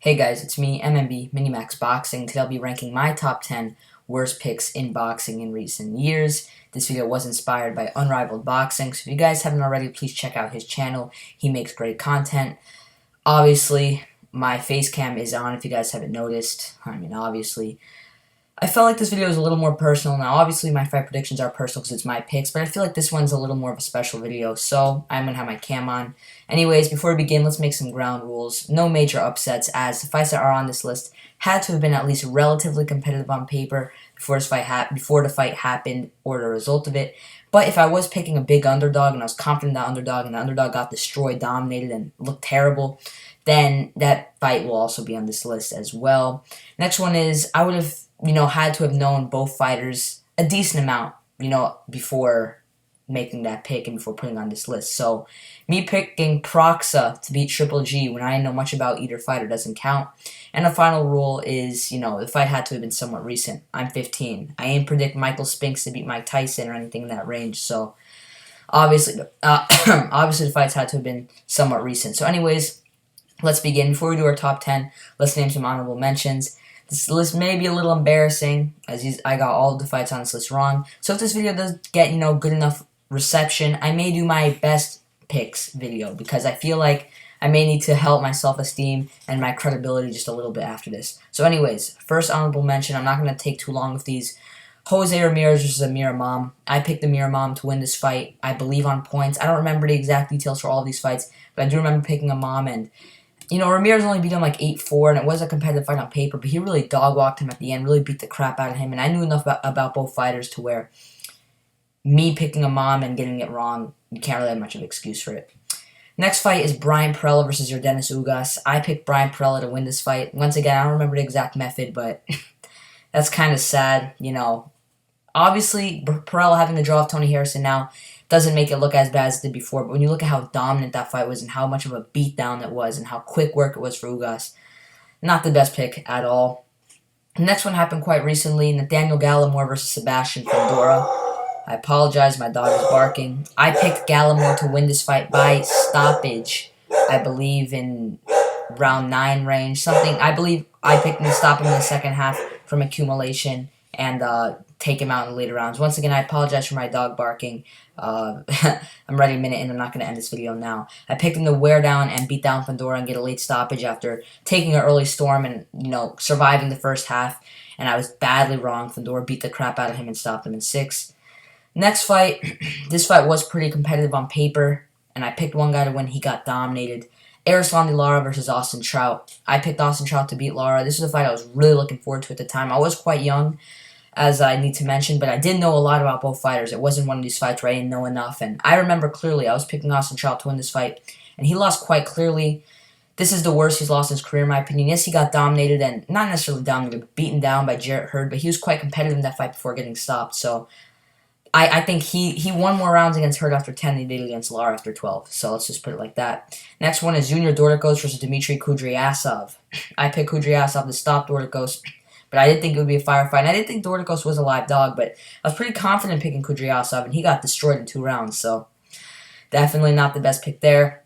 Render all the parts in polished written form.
Hey guys, it's me, MMB, Minimax Boxing. Today I'll be ranking my top 10 worst picks in boxing in recent years. This video was inspired by Unrivaled Boxing, so if you guys haven't already, please check out his channel. He makes great content. Obviously, my face cam is on if you guys haven't noticed. Obviously. I felt like this video was a little more personal. Now, obviously, my fight predictions are personal because it's my picks, but I feel like this one's a little more of a special video, so I'm going to have my cam on. Anyways, before we begin, let's make some ground rules. No major upsets, as the fights that are on this list had to have been at least relatively competitive on paper before the fight happened or the result of it. But if I was picking a big underdog and I was confident in the underdog and the underdog got destroyed, dominated, and looked terrible, then that fight will also be on this list as well. Next one is, I would have had to have known both fighters a decent amount, before making that pick and before putting on this list. So, me picking Pedraza to beat Triple G when I didn't know much about either fighter doesn't count. And the final rule is, the fight had to have been somewhat recent. I'm 15. I ain't predict Michael Spinks to beat Mike Tyson or anything in that range, so obviously, obviously the fights had to have been somewhat recent. So anyways, let's begin. Before we do our top 10, let's name some honorable mentions. This list may be a little embarrassing, as I got all of the fights on this list wrong. So if this video does get, good enough reception, I may do my best picks video, because I feel like I may need to help my self-esteem and my credibility just a little bit after this. So anyways, first honorable mention, I'm not going to take too long with these. Jose Ramirez versus Amir Imam. I picked Amir Imam to win this fight, I believe on points. I don't remember the exact details for all of these fights, but I do remember picking Imam, and Ramirez only beat him like 8-4, and it was a competitive fight on paper, but he really dog-walked him at the end, really beat the crap out of him, and I knew enough about both fighters to where me picking Imam and getting it wrong, you can't really have much of an excuse for it. Next fight is Brian Perella versus Yordenis Ugas. I picked Brian Perella to win this fight. Once again, I don't remember the exact method, but that's kind of sad, Obviously, Perella having to draw off Tony Harrison now doesn't make it look as bad as it did before, but when you look at how dominant that fight was and how much of a beatdown it was and how quick work it was for Ugas, not the best pick at all. The next one happened quite recently, Nathaniel Gallimore versus Sebastian Fedora. I apologize, my dog is barking. I picked Gallimore to win this fight by stoppage, I believe in round 9 range, something. I believe I picked him to stop him in the second half from accumulation and take him out in the later rounds. Once again, I apologize for my dog barking. I'm already a minute in. I'm not going to end this video now. I picked him to wear down and beat down Fedora and get a late stoppage after taking an early storm and, surviving the first half. And I was badly wrong. Fedora beat the crap out of him and stopped him in 6. Next fight, this fight was pretty competitive on paper, and I picked one guy to win. He got dominated. Erislandy Lara versus Austin Trout. I picked Austin Trout to beat Lara. This was a fight I was really looking forward to at the time. I was quite young, as I need to mention, but I did know a lot about both fighters. It wasn't one of these fights where I didn't know enough, and I remember clearly I was picking Austin Trout to win this fight, and he lost quite clearly. This is the worst he's lost in his career, in my opinion. Yes, he got dominated, and not necessarily dominated, but beaten down by Jarrett Hurd, but he was quite competitive in that fight before getting stopped, so I think he won more rounds against Hurd after 10 than he did against Lara after 12, so let's just put it like that. Next one is Junior Doricos versus Dimitri Kudriassov. I picked Kudriassov to stop Doricos, but I didn't think it would be a fire fight. And I didn't think Doricos was a live dog, but I was pretty confident picking Kudriassov, and he got destroyed in 2 rounds, so definitely not the best pick there.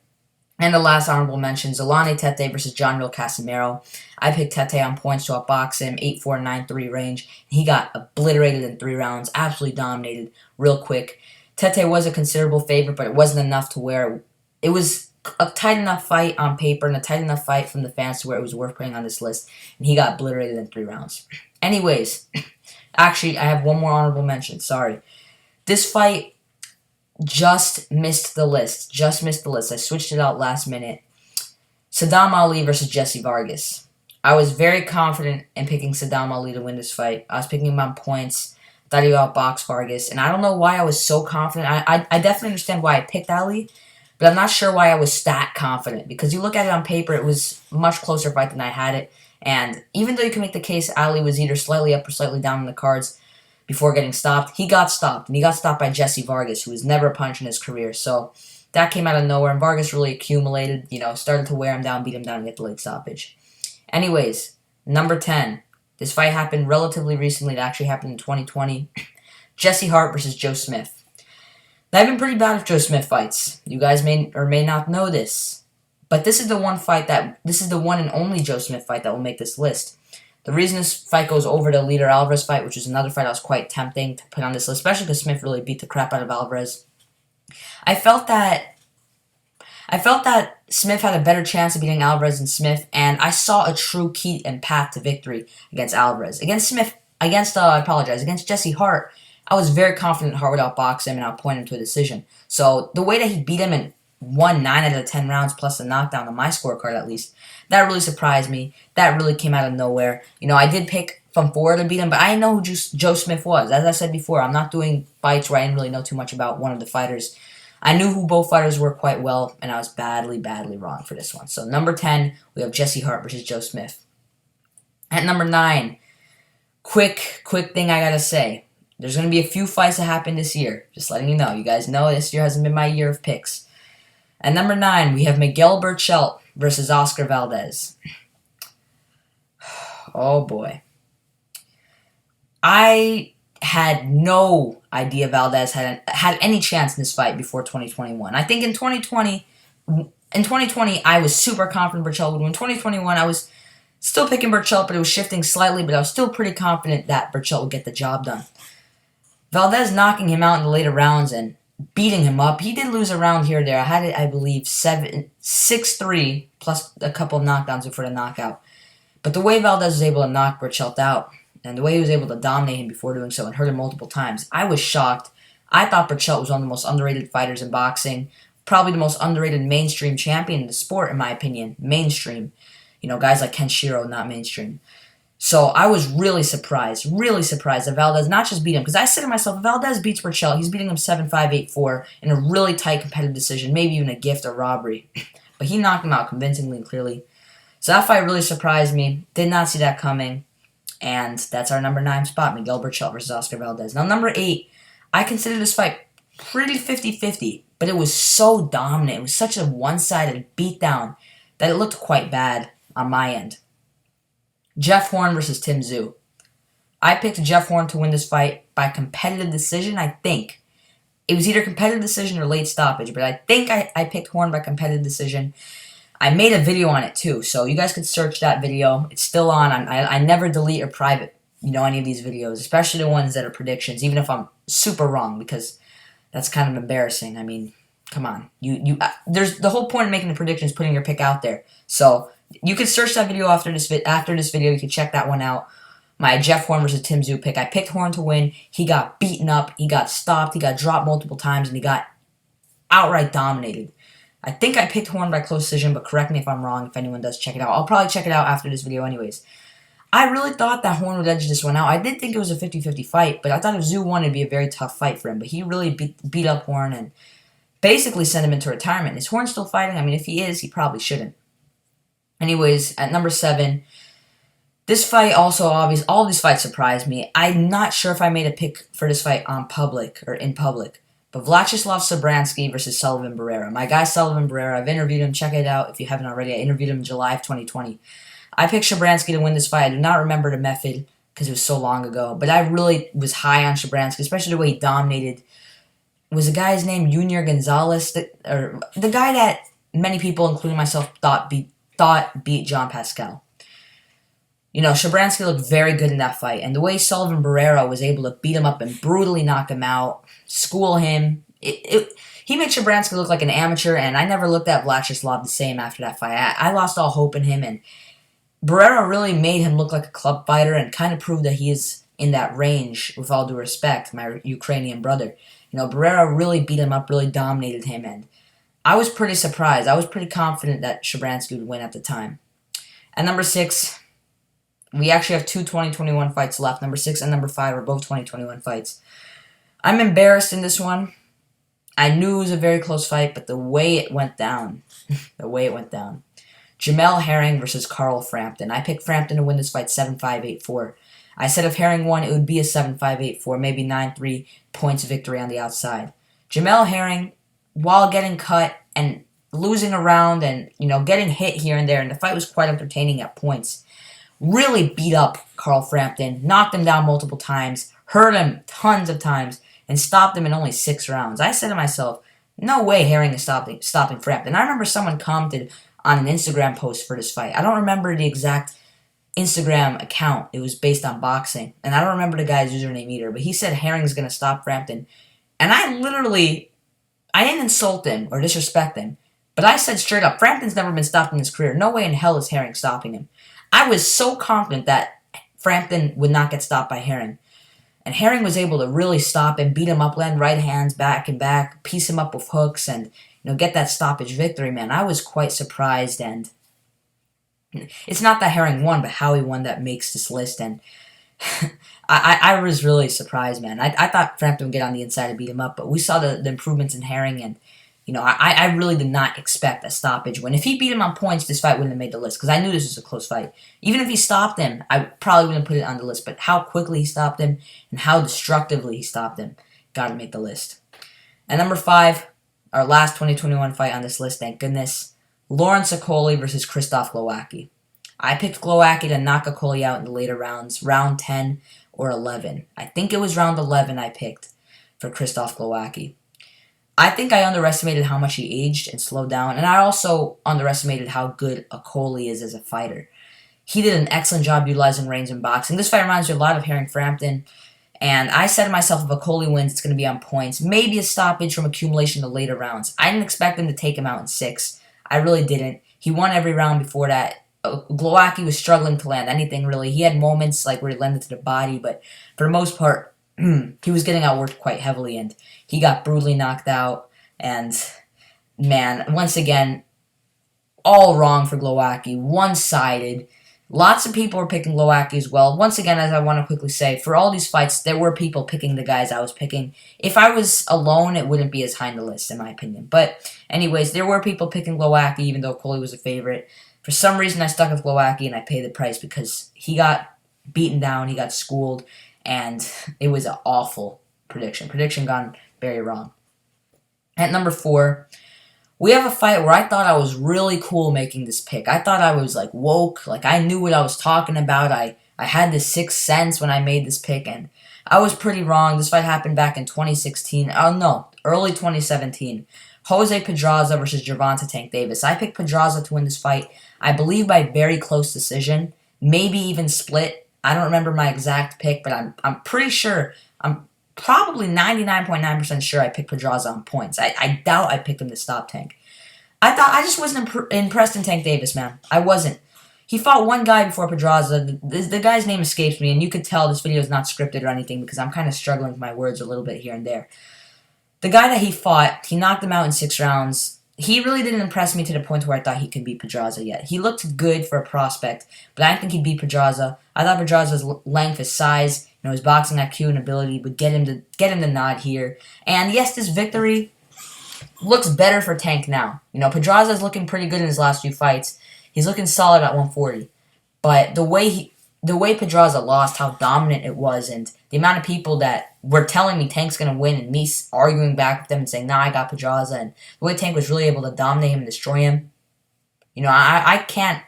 And the last honorable mention, Zalani Tethy versus John Casamaro. I picked Tethy on points to outbox him, 8-4, 9-3 range. He got obliterated in 3 rounds, absolutely dominated, real quick. Tethy was a considerable favorite, but it wasn't enough to where it was a tight enough fight on paper and a tight enough fight from the fans to where it was worth putting on this list, and he got obliterated in 3 rounds. Anyways, actually, I have one more honorable mention, sorry. This fight just missed the list. I switched it out last minute. Saddam Ali versus Jesse Vargas. I was very confident in picking Saddam Ali to win this fight. I was picking him on points. Thought he would outbox Vargas. And I don't know why I was so confident. I definitely understand why I picked Ali, but I'm not sure why I was that confident. Because you look at it on paper, it was a much closer fight than I had it. And even though you can make the case Ali was either slightly up or slightly down in the cards before getting stopped, he got stopped. And he got stopped by Jesse Vargas, who was never a punch in his career. So that came out of nowhere. And Vargas really accumulated, started to wear him down, beat him down, and get the late stoppage. Anyways, number 10. This fight happened relatively recently. It actually happened in 2020. Jesse Hart versus Joe Smith. Now, I've been pretty bad at Joe Smith fights. You guys may or may not know this. But this is the one and only Joe Smith fight that will make this list. The reason this fight goes over the Lito Alvarez fight, which is another fight that was quite tempting to put on this list, especially because Smith really beat the crap out of Alvarez. I felt that Smith had a better chance of beating Alvarez than Smith, and I saw a true key and path to victory against Alvarez. Against Jesse Hart, I was very confident Hart would outbox him and outpoint him to a decision. So the way that he beat him and won 9 out of the 10 rounds plus a knockdown on my scorecard at least, that really surprised me. That really came out of nowhere. I did pick from 4 to beat him, but I didn't know who Joe Smith was. As I said before, I'm not doing fights where I didn't really know too much about one of the fighters. I knew who both fighters were quite well, and I was badly, badly wrong for this one. So number 10, we have Jesse Hart versus Joe Smith. At number 9, quick thing I gotta say. There's going to be a few fights that happen this year. Just letting you know. You guys know this year hasn't been my year of picks. At number 9, we have Miguel Bert Shelt versus Oscar Valdez. Oh boy. I had no idea Valdez had any chance in this fight before 2021. I think in 2020 I was super confident Bert Shelt would win. In 2021 I was still picking Bert Shelt, but it was shifting slightly, but I was still pretty confident that Bert Shelt would get the job done. Valdez knocking him out in the later rounds and beating him up. He did lose a round here or there. I had it, I believe, 6-3 plus a couple of knockdowns before the knockout. But the way Valdez was able to knock Bert Shelt out, and the way he was able to dominate him before doing so and hurt him multiple times, I was shocked. I thought Bert Shelt was one of the most underrated fighters in boxing. Probably the most underrated mainstream champion in the sport, in my opinion. Mainstream. Guys like Ken Shiro, not mainstream. So I was really surprised that Valdez not just beat him, because I said to myself, if Valdez beats Bert Shelt, he's beating him 7-5, 8-4 in a really tight competitive decision, maybe even a gift or robbery. But he knocked him out convincingly and clearly. So that fight really surprised me. Did not see that coming. And that's our number 9 spot, Miguel Bert Shelt versus Oscar Valdez. Now, number 8, I consider this fight pretty 50-50, but it was so dominant. It was such a one-sided beatdown that it looked quite bad on my end. Jeff Horn versus Tim Tszyu. I picked Jeff Horn to win this fight by competitive decision, I think. It was either competitive decision or late stoppage, but I think I picked Horn by competitive decision. I made a video on it too, so you guys could search that video. It's still on. I never delete or private, any of these videos, especially the ones that are predictions, even if I'm super wrong, because that's kind of embarrassing. I mean, come on. There's the whole point of making the predictions, putting your pick out there. So you can search that video after this video. You can check that one out. My Jeff Horn versus Tim Tszyu pick. I picked Horn to win. He got beaten up. He got stopped. He got dropped multiple times, and he got outright dominated. I think I picked Horn by close decision, but correct me if I'm wrong if anyone does check it out. I'll probably check it out after this video anyways. I really thought that Horn would edge this one out. I did think it was a 50-50 fight, but I thought if Tszyu won, it'd be a very tough fight for him. But he really beat up Horn and basically sent him into retirement. Is Horn still fighting? I mean, if he is, he probably shouldn't. Anyways, at number 7, this fight also obvious. All these fights surprised me. I'm not sure if I made a pick for this fight in public. But Vyacheslav Sobransky versus Sullivan Barrera. My guy Sullivan Barrera, I've interviewed him. Check it out if you haven't already. I interviewed him in July of 2020. I picked Sobransky to win this fight. I do not remember the method because it was so long ago. But I really was high on Sobransky, especially the way he dominated. Was the guy's name Junior Gonzalez? The guy that many people, including myself, thought beat John Pascal. Sobransky looked very good in that fight. And the way Sullivan Barrera was able to beat him up and brutally knock him out, school him, he made Sobransky look like an amateur, and I never looked at Vyacheslav the same after that fight. I lost all hope in him, and Barrera really made him look like a club fighter and kind of proved that he is in that range, with all due respect, my Ukrainian brother. Barrera really beat him up, really dominated him, and I was pretty surprised. I was pretty confident that Sobransky would win at the time. At number 6, we actually have 2 2021 fights left. Number 6 and number 5 are both 2021 fights. I'm embarrassed in this one. I knew it was a very close fight, but the way it went down, Jemele Herring versus Carl Frampton. I picked Frampton to win this fight 7-5, 8-4. I said if Herring won, it would be a 7-5, 8-4, maybe 9-3 points victory on the outside. Jemele Herring, while getting cut and losing a round and, getting hit here and there, and the fight was quite entertaining at points, really beat up Carl Frampton, knocked him down multiple times, hurt him tons of times, and stopped him in only 6 rounds. I said to myself, no way Herring is stopping Frampton. I remember someone commented on an Instagram post for this fight. I don't remember the exact Instagram account. It was based on boxing. And I don't remember the guy's username either. But he said Herring's going to stop Frampton. And I didn't insult him or disrespect him. But I said straight up, Frampton's never been stopped in his career. No way in hell is Herring stopping him. I was so confident that Frampton would not get stopped by Herring. And Herring was able to really stop him, beat him up, land right hands back and back, piece him up with hooks, and get that stoppage victory, man. I was quite surprised, and it's not that Herring won, but how he won that makes this list, and I was really surprised, man. I thought Frampton would get on the inside and beat him up, but we saw the improvements in Herring, and I really did not expect a stoppage win. If he beat him on points, this fight wouldn't have made the list, because I knew this was a close fight. Even if he stopped him, I probably wouldn't put it on the list, but how quickly he stopped him and how destructively he stopped him got to make the list. And number 5, our last 2021 fight on this list, thank goodness, Lawrence Sokoli versus Christophe Lowacky. I picked Lowacky to knock Sokoli out in the later rounds, round 10 or 11. I think it was round 11 I picked for Christophe Lowacky. I think I underestimated how much he aged and slowed down, and I also underestimated how good Sokoli is as a fighter. He did an excellent job utilizing range in boxing. This fight reminds me a lot of Herring Frampton, and I said to myself, if Sokoli wins, it's going to be on points. Maybe a stoppage from accumulation to later rounds. I didn't expect him to take him out in 6. I really didn't. He won every round before that. Lowacky was struggling to land anything, really. He had moments like where he landed to the body, but for the most part, he was getting outworked quite heavily, and he got brutally knocked out. And, man, once again, all wrong for Lowacky. One-sided. Lots of people were picking Lowacky as well. Once again, as I want to quickly say, for all these fights, there were people picking the guys I was picking. If I was alone, it wouldn't be as high on the list, in my opinion. But, anyways, there were people picking Lowacky, even though Sokoli was a favorite. For some reason, I stuck with Lowacky, and I paid the price because he got beaten down, he got schooled, and it was an awful prediction. Prediction gone very wrong. At number 4, we have a fight where I thought I was really cool making this pick. I thought I was, woke. I knew what I was talking about. I had this sixth sense when I made this pick, and I was pretty wrong. This fight happened back in 2016. Oh, no, early 2017. Jose Pedraza versus Giovanta Tank Davis. I picked Pedraza to win this fight, I believe by very close decision, maybe even split. I don't remember my exact pick, but I'm pretty sure, I'm probably 99.9% sure I picked Pedraza on points. I doubt I picked him to stop Tank. I just wasn't impressed in Tank Davis, man. I wasn't. He fought one guy before Pedraza. The guy's name escapes me, and you could tell this video is not scripted or anything because I'm kind of struggling with my words a little bit here and there. The guy that he fought, he knocked him out in 6 rounds. He really didn't impress me to the point where I thought he could beat Pedraza yet. He looked good for a prospect, but I didn't think he'd beat Pedraza. I thought Pedraza's length, his size, his boxing IQ and ability would get him to nod here. And yes, this victory looks better for Tank now. Pedraza's looking pretty good in his last few fights. He's looking solid at 140. But the way Pedraza lost, how dominant it was, and the amount of people that were telling me Tank's going to win, and me arguing back with them and saying, nah, I got Pedraza, and the way Tank was really able to dominate him and destroy him, I can't,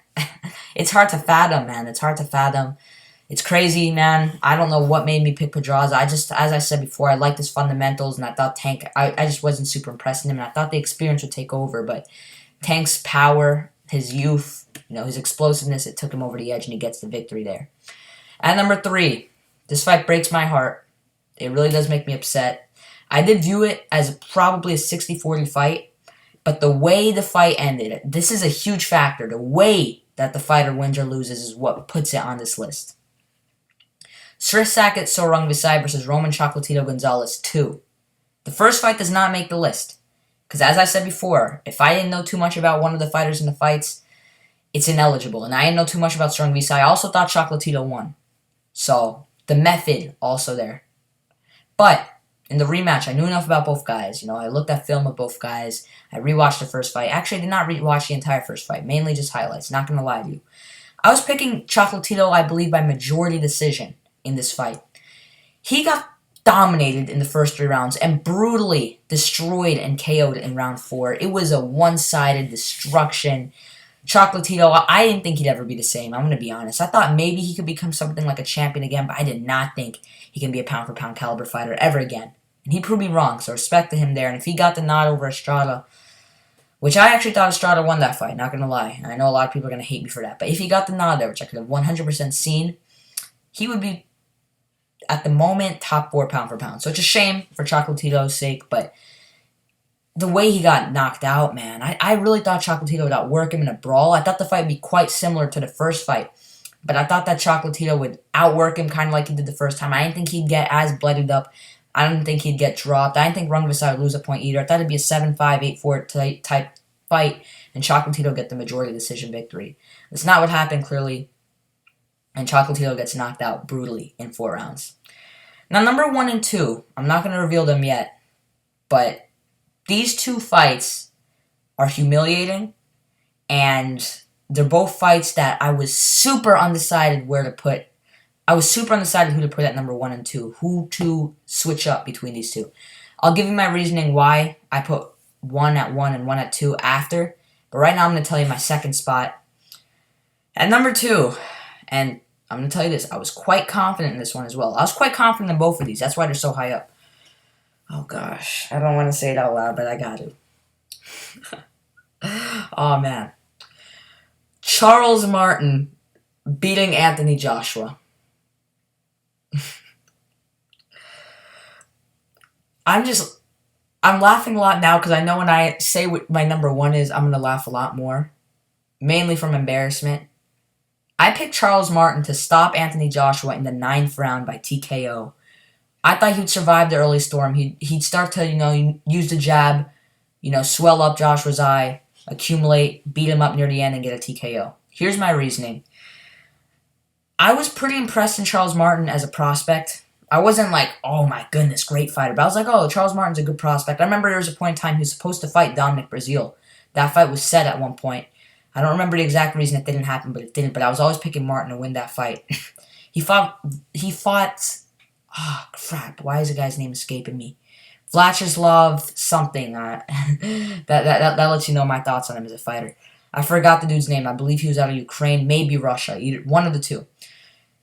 it's hard to fathom, man. It's hard to fathom. It's crazy, man. I don't know what made me pick Pedraza. As I said before, I liked his fundamentals, and I thought Tank, I just wasn't super impressed in him, and I thought the experience would take over, but Tank's power, his youth, his explosiveness, it took him over the edge, and he gets the victory there. At number 3, this fight breaks my heart. It really does make me upset. I did view it as probably a 60-40 fight, but the way the fight ended, this is a huge factor. The way that the fighter wins or loses is what puts it on this list. Srisaket Sorongvisai versus Roman Chocolatito Gonzalez 2. The first fight does not make the list. Because as I said before, if I didn't know too much about one of the fighters in the fights, it's ineligible. And I didn't know too much about Sorongvisai. I also thought Chocolatito won. So, the method also there. But, in the rematch, I knew enough about both guys. I looked at film of both guys. I rewatched the first fight. Actually, I did not rewatch the entire first fight. Mainly just highlights. Not going to lie to you. I was picking Chocolatito, I believe, by majority decision in this fight. He got dominated in the first 3 rounds and brutally destroyed and KO'd in round 4. It was a one-sided destruction. Chocolatito, I didn't think he'd ever be the same. I'm going to be honest. I thought maybe he could become something like a champion again, but I did not think he can be a pound-for-pound caliber fighter ever again. And he proved me wrong, so respect to him there. And if he got the nod over Estrada, which I actually thought Estrada won that fight, not going to lie. And I know a lot of people are going to hate me for that. But if he got the nod there, which I could have 100% seen, he would be, at the moment, top 4 pound for pound. So it's a shame for Chocolatito's sake, but the way he got knocked out, man, I really thought Chocolatito would outwork him in a brawl. I thought the fight would be quite similar to the first fight, but I thought that Chocolatito would outwork him kind of like he did the first time. I didn't think he'd get as bloodied up. I didn't think he'd get dropped. I didn't think Rungvisai would lose a point either. I thought it'd be a 7-5, 8-4 type fight, and Chocolatito get the majority decision victory. That's not what happened, clearly, and Chocolatito gets knocked out brutally in 4 rounds. Now, number 1 and 2, I'm not going to reveal them yet, but these 2 fights are humiliating, and they're both fights that I was super undecided where to put. I was super undecided who to put at number 1 and 2, who to switch up between these 2. I'll give you my reasoning why I put 1 at 1 and 1 at 2 after, but right now I'm going to tell you my second spot. At number 2, and I'm going to tell you this, I was quite confident in this one as well. I was quite confident in both of these. That's why they're so high up. Oh, gosh. I don't want to say it out loud, but I got to. Oh, man. Charles Martin beating Anthony Joshua. I'm laughing a lot now because I know when I say what my number 1 is, I'm going to laugh a lot more. Mainly from embarrassment. I picked Charles Martin to stop Anthony Joshua in the 9th round by TKO. I thought he'd survive the early storm. He'd start to, use the jab, swell up Joshua's eye, accumulate, beat him up near the end, and get a TKO. Here's my reasoning. I was pretty impressed in Charles Martin as a prospect. I wasn't like, oh my goodness, great fighter. But I was like, oh, Charles Martin's a good prospect. I remember there was a point in time he was supposed to fight Dominic Breazeale. That fight was set at one point. I don't remember the exact reason it didn't happen, but it didn't. But I was always picking Martin to win that fight. He fought, oh crap, why is the guy's name escaping me? Vyacheslav something. That lets you know my thoughts on him as a fighter. I forgot the dude's name. I believe he was out of Ukraine, maybe Russia. Either one of the two.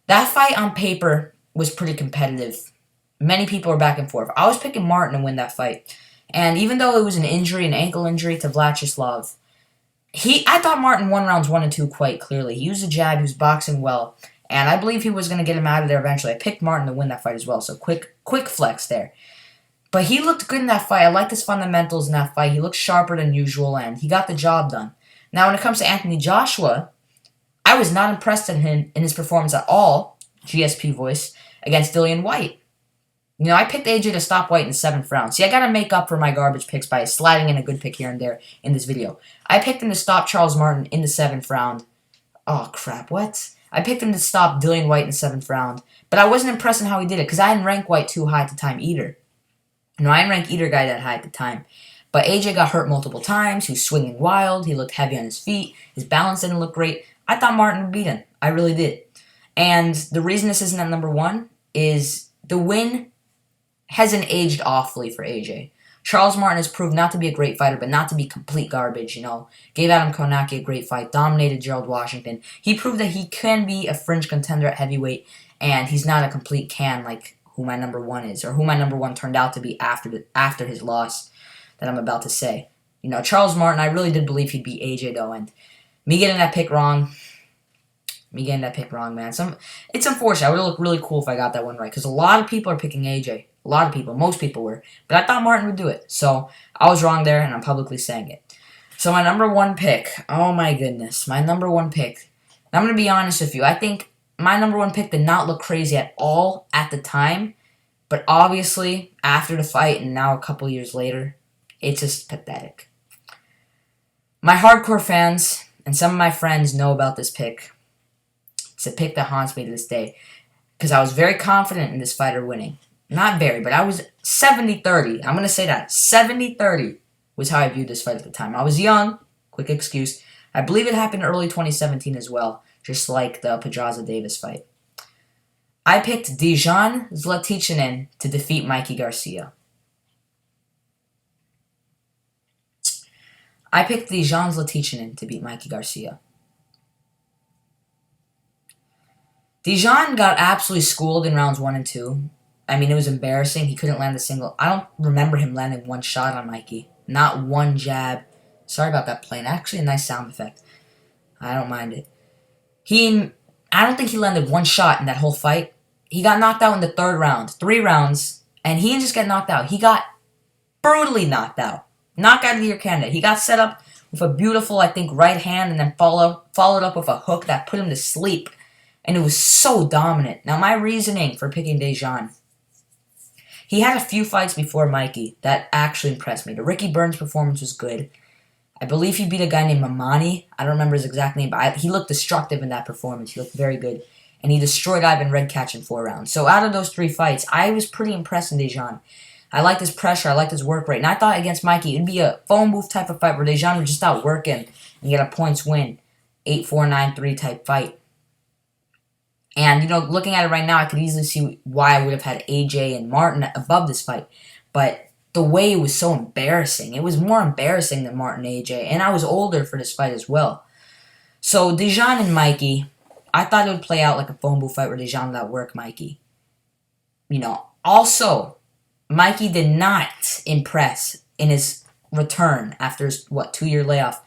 That fight on paper was pretty competitive. Many people were back and forth. I was picking Martin to win that fight. And even though it was an ankle injury to Vyacheslav, I thought Martin won rounds 1 and 2 quite clearly. He used a jab, he was boxing well, and I believe he was going to get him out of there eventually. I picked Martin to win that fight as well, so quick flex there. But he looked good in that fight. I liked his fundamentals in that fight. He looked sharper than usual, and he got the job done. Now, when it comes to Anthony Joshua, I was not impressed in his performance at all, GSP voice, against Dillian Whyte. I picked AJ to stop Whyte in the 7th round. See, I got to make up for my garbage picks by sliding in a good pick here and there in this video. I picked him to stop Charles Martin in the 7th round. Oh, crap, what? I picked him to stop Dillian Whyte in the 7th round. But I wasn't impressed in how he did it, because I didn't rank Whyte too high at the time either. I didn't rank either guy that high at the time. But AJ got hurt multiple times. He was swinging wild. He looked heavy on his feet. His balance didn't look great. I thought Martin would beat him. I really did. And the reason this isn't at number 1 is the win hasn't aged awfully for AJ. Charles Martin has proved not to be a great fighter, but not to be complete garbage, Gave Adam Konaki a great fight, dominated Gerald Washington. He proved that he can be a fringe contender at heavyweight, and he's not a complete can like who my number 1 is, or who my number 1 turned out to be after his loss that I'm about to say. Charles Martin, I really did believe he'd beat AJ, though, and me getting that pick wrong, man. It's unfortunate. I would have looked really cool if I got that one right, because a lot of people are picking AJ. A lot of people, most people were. But I thought Martin would do it. So I was wrong there, and I'm publicly saying it. So my number 1 pick. Oh my goodness. My number 1 pick. And I'm going to be honest with you. I think my number 1 pick did not look crazy at all at the time. But obviously, after the fight and now a couple years later, it's just pathetic. My hardcore fans and some of my friends know about this pick. It's a pick that haunts me to this day. Because I was very confident in this fighter winning. Not very, but I was 70-30. I'm going to say that. 70-30 was how I viewed this fight at the time. I was young. Quick excuse. I believe it happened early 2017 as well, just like the Pedraza-Davis fight. I picked Dejan Zlaticanin to defeat Mikey Garcia. I picked Dejan Zlaticanin to beat Mikey Garcia. Dejan got absolutely schooled in rounds 1 and 2. I mean, it was embarrassing. He couldn't land a single. I don't remember him landing one shot on Mikey. Not one jab. Sorry about that plane. Actually, a nice sound effect. I don't mind it. I don't think he landed one shot in that whole fight. He got knocked out in the 3rd round. 3 rounds, and he didn't just get knocked out. He got brutally knocked out. Knockout of the year candidate. He got set up with a beautiful, I think, right hand, and then followed up with a hook that put him to sleep. And it was so dominant. Now, my reasoning for picking Dejan. He had a few fights before Mikey that actually impressed me. The Ricky Burns performance was good. I believe he beat a guy named Mamani. I don't remember his exact name, but he looked destructive in that performance. He looked very good. And he destroyed Ivan Redcatch in 4 rounds. So out of those 3 fights, I was pretty impressed in Dejan. I liked his pressure. I liked his work rate. And I thought against Mikey, it would be a phone booth type of fight where Dejan would just outwork him and get a points win. 8-4, 9-3 type fight. And, looking at it right now, I could easily see why I would have had AJ and Martin above this fight. But the way it was so embarrassing. It was more embarrassing than Martin AJ. And I was older for this fight as well. So, Dejan and Mikey, I thought it would play out like a phone booth fight where Dejan would outwork Mikey. Also, Mikey did not impress in his return after his, 2-year layoff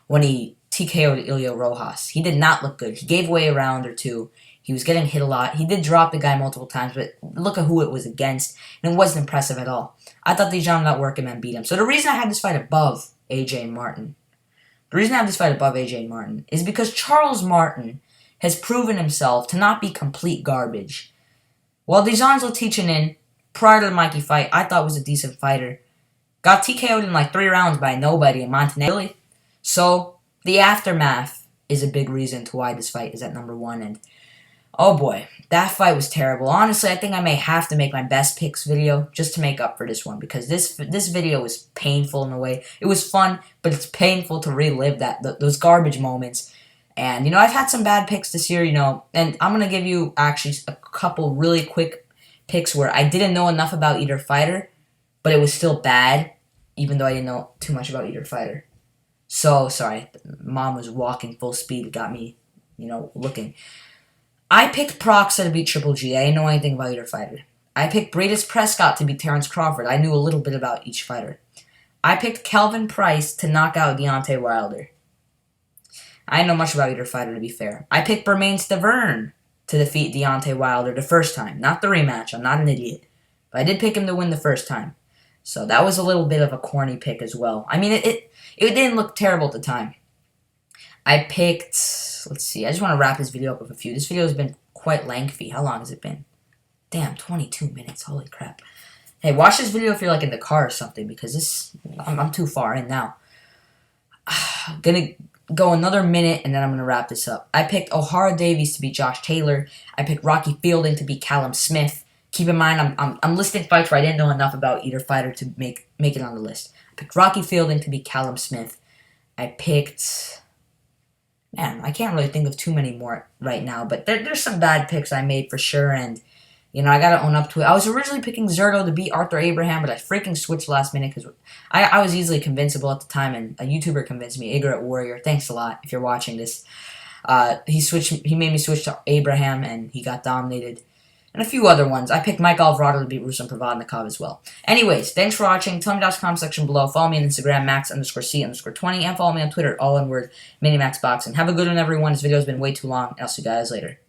when he TKO'd Ilya Rojas. He did not look good. He gave away a round or 2. He was getting hit a lot. He did drop the guy multiple times, but look at who it was against, and it wasn't impressive at all. I thought Dejan would outwork him and beat him. So the reason I had this fight above AJ and Martin, is because Charles Martin has proven himself to not be complete garbage. While Dejan's Laticianin, prior to the Mikey fight, I thought was a decent fighter. Got TKO'd in like 3 rounds by nobody in Montenegro. So the aftermath is a big reason to why this fight is at number 1. And oh boy, that fight was terrible. Honestly, I think I may have to make my best picks video just to make up for this one, because this video was painful in a way. It was fun, but it's painful to relive those garbage moments. And, I've had some bad picks this year, and I'm going to give you actually a couple really quick picks where I didn't know enough about either fighter, but it was still bad, even though I didn't know too much about either fighter. So, sorry, Mom was walking full speed. It got me, looking. I picked Proxa to beat Triple G. I didn't know anything about either fighter. I picked Bradis Prescott to beat Terrence Crawford. I knew a little bit about each fighter. I picked Kelvin Price to knock out Deontay Wilder. I didn't know much about either fighter, to be fair. I picked Bermain Stavern to defeat Deontay Wilder the first time. Not the rematch. I'm not an idiot. But I did pick him to win the first time. So that was a little bit of a corny pick as well. I mean, it didn't look terrible at the time. I picked, let's see, I just want to wrap this video up with a few. This video has been quite lengthy. How long has it been? Damn, 22 minutes. Holy crap. Hey, watch this video if you're like in the car or something, because I'm too far in now. Gonna go another minute and then I'm gonna wrap this up. I picked O'Hara Davies to beat Josh Taylor. I picked Rocky Fielding to beat Callum Smith. Keep in mind, I'm listing fights where I didn't know enough about either fighter to make it on the list. I picked Rocky Fielding to beat Callum Smith. I picked, man, I can't really think of too many more right now, but there's some bad picks I made for sure, and I gotta own up to it. I was originally picking Zerto to beat Arthur Abraham, but I freaking switched last minute because I was easily convincible at the time, and a YouTuber convinced me, Ignorant Warrior. Thanks a lot if you're watching this. He made me switch to Abraham, and he got dominated. And a few other ones. I picked Mike Alvarado to beat Ruslan Provodnikov as well. Anyways, thanks for watching. Tell me down in the comment section below. Follow me on Instagram, max_c_20, and follow me on Twitter, all one word, MiniMaxBoxing. Have a good one, everyone. This video has been way too long, and I'll see you guys later.